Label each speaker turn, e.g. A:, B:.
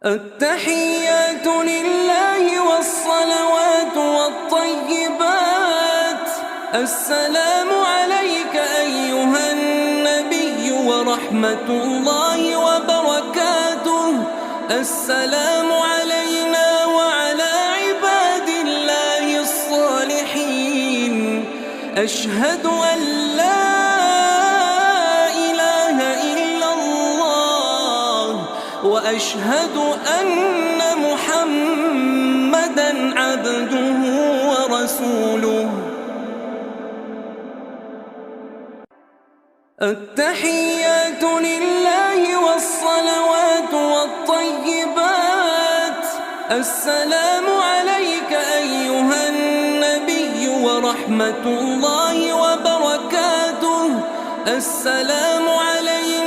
A: التحيات لله والصلوات والطيبات. السلام عليك أيها النبي ورحمة الله وبركاته. السلام علينا وعلى عباد الله الصالحين. أشهد أن لا إله إلا الله وأشهد أن محمدًا عبده ورسوله. التحيات لله والصلوات والطيبات. السلام عليك أيها النبي ورحمة الله وبركاته. السلام علينا